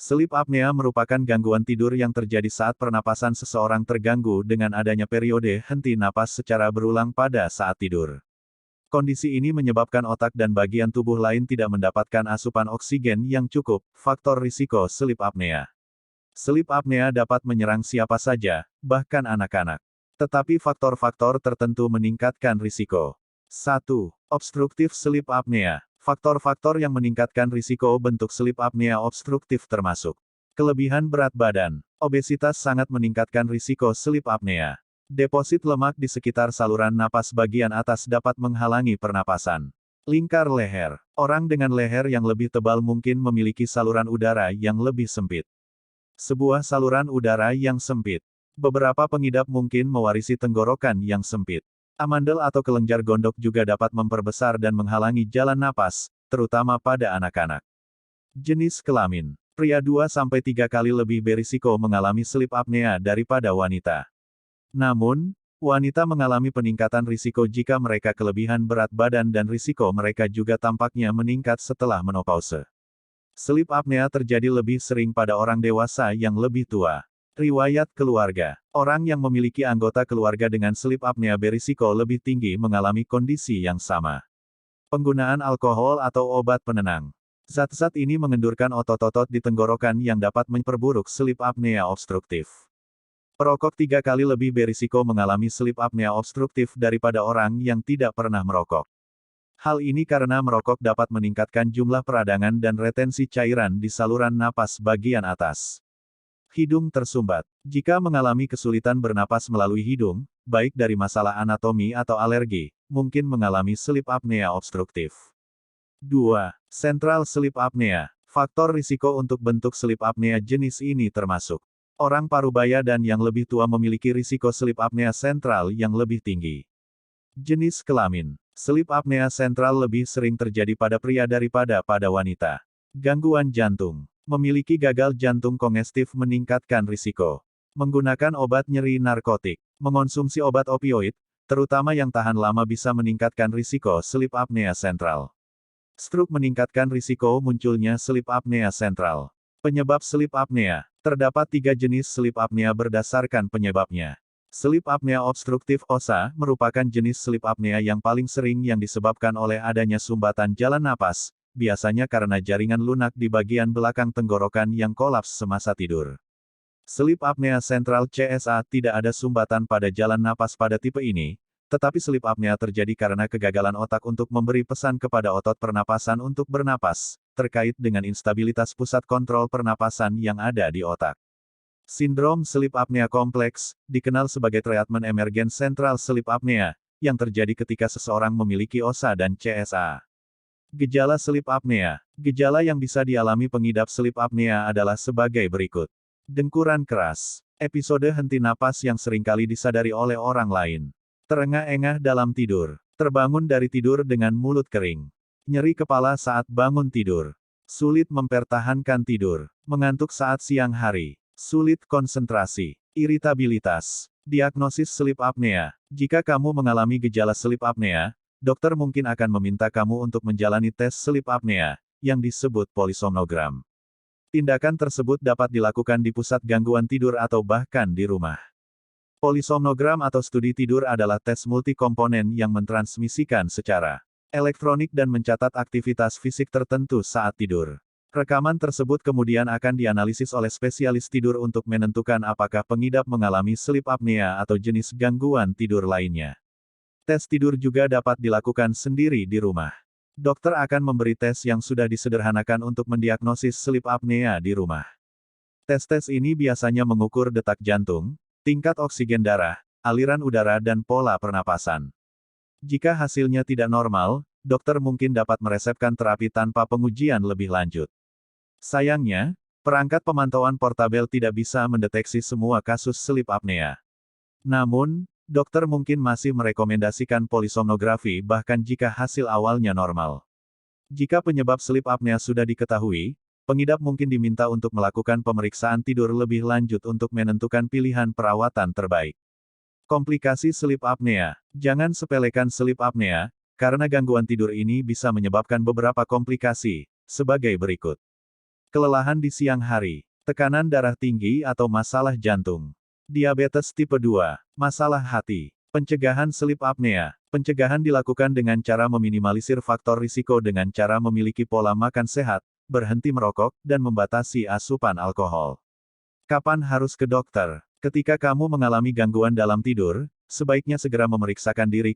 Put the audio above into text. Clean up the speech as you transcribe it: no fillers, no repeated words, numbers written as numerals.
Sleep apnea merupakan gangguan tidur yang terjadi saat pernapasan seseorang terganggu dengan adanya periode henti napas secara berulang pada saat tidur. Kondisi ini menyebabkan otak dan bagian tubuh lain tidak mendapatkan asupan oksigen yang cukup, faktor risiko sleep apnea. Sleep apnea dapat menyerang siapa saja, bahkan anak-anak. Tetapi faktor-faktor tertentu meningkatkan risiko. 1. Obstruktif sleep apnea. Faktor-faktor yang meningkatkan risiko bentuk sleep apnea obstruktif termasuk kelebihan berat badan. Obesitas sangat meningkatkan risiko sleep apnea. Deposit lemak di sekitar saluran napas bagian atas dapat menghalangi pernapasan. Lingkar leher. Orang dengan leher yang lebih tebal mungkin memiliki saluran udara yang lebih sempit. Sebuah saluran udara yang sempit. Beberapa pengidap mungkin mewarisi tenggorokan yang sempit. Amandel atau kelenjar gondok juga dapat memperbesar dan menghalangi jalan napas, terutama pada anak-anak. Jenis kelamin. Pria 2-3 kali lebih berisiko mengalami sleep apnea daripada wanita. Namun, wanita mengalami peningkatan risiko jika mereka kelebihan berat badan dan risiko mereka juga tampaknya meningkat setelah menopause. Sleep apnea terjadi lebih sering pada orang dewasa yang lebih tua. Riwayat keluarga. Orang yang memiliki anggota keluarga dengan sleep apnea berisiko lebih tinggi mengalami kondisi yang sama. Penggunaan alkohol atau obat penenang. Zat-zat ini mengendurkan otot-otot di tenggorokan yang dapat memperburuk sleep apnea obstruktif. Perokok 3 kali lebih berisiko mengalami sleep apnea obstruktif daripada orang yang tidak pernah merokok. Hal ini karena merokok dapat meningkatkan jumlah peradangan dan retensi cairan di saluran napas bagian atas. Hidung tersumbat. Jika mengalami kesulitan bernapas melalui hidung, baik dari masalah anatomi atau alergi, mungkin mengalami sleep apnea obstruktif. 2. Central sleep apnea. Faktor risiko untuk bentuk sleep apnea jenis ini termasuk orang parubaya dan yang lebih tua memiliki risiko sleep apnea sentral yang lebih tinggi. Jenis kelamin. Sleep apnea sentral lebih sering terjadi pada pria daripada pada wanita. Gangguan jantung. Memiliki gagal jantung kongestif meningkatkan risiko. Menggunakan obat nyeri narkotik. Mengonsumsi obat opioid, terutama yang tahan lama bisa meningkatkan risiko sleep apnea sentral. Stroke meningkatkan risiko munculnya sleep apnea sentral. Penyebab sleep apnea. Terdapat 3 jenis sleep apnea berdasarkan penyebabnya. Sleep apnea obstruktif OSA merupakan jenis sleep apnea yang paling sering yang disebabkan oleh adanya sumbatan jalan napas, biasanya karena jaringan lunak di bagian belakang tenggorokan yang kolaps semasa tidur. Sleep apnea sentral CSA tidak ada sumbatan pada jalan napas pada tipe ini, tetapi sleep apnea terjadi karena kegagalan otak untuk memberi pesan kepada otot pernapasan untuk bernapas, terkait dengan instabilitas pusat kontrol pernapasan yang ada di otak. Sindrom sleep apnea kompleks, dikenal sebagai treatment emergent central sleep apnea, yang terjadi ketika seseorang memiliki OSA dan CSA. Gejala sleep apnea. Gejala yang bisa dialami pengidap sleep apnea adalah sebagai berikut. Dengkuran keras. Episode henti napas yang seringkali disadari oleh orang lain. Terengah-engah dalam tidur. Terbangun dari tidur dengan mulut kering. Nyeri kepala saat bangun tidur. Sulit mempertahankan tidur. Mengantuk saat siang hari. Sulit konsentrasi. Iritabilitas. Diagnosis sleep apnea. Jika kamu mengalami gejala sleep apnea, dokter mungkin akan meminta kamu untuk menjalani tes sleep apnea, yang disebut polisomnogram. Tindakan tersebut dapat dilakukan di pusat gangguan tidur atau bahkan di rumah. Polisomnogram atau studi tidur adalah tes multikomponen yang mentransmisikan secara elektronik dan mencatat aktivitas fisik tertentu saat tidur. Rekaman tersebut kemudian akan dianalisis oleh spesialis tidur untuk menentukan apakah pengidap mengalami sleep apnea atau jenis gangguan tidur lainnya. Tes tidur juga dapat dilakukan sendiri di rumah. Dokter akan memberi tes yang sudah disederhanakan untuk mendiagnosis sleep apnea di rumah. Tes-tes ini biasanya mengukur detak jantung, tingkat oksigen darah, aliran udara dan pola pernapasan. Jika hasilnya tidak normal, dokter mungkin dapat meresepkan terapi tanpa pengujian lebih lanjut. Sayangnya, perangkat pemantauan portabel tidak bisa mendeteksi semua kasus sleep apnea. Namun, dokter mungkin masih merekomendasikan polisomnografi bahkan jika hasil awalnya normal. Jika penyebab sleep apnea sudah diketahui, pengidap mungkin diminta untuk melakukan pemeriksaan tidur lebih lanjut untuk menentukan pilihan perawatan terbaik. Komplikasi sleep apnea. Jangan sepelekan sleep apnea, karena gangguan tidur ini bisa menyebabkan beberapa komplikasi, sebagai berikut. kelelahan di siang hari, tekanan darah tinggi atau masalah jantung, diabetes tipe 2, masalah hati, pencegahan sleep apnea. Pencegahan dilakukan dengan cara meminimalisir faktor risiko dengan cara memiliki pola makan sehat, berhenti merokok, dan membatasi asupan alkohol. Kapan harus ke dokter? Ketika kamu mengalami gangguan dalam tidur, sebaiknya segera memeriksakan diri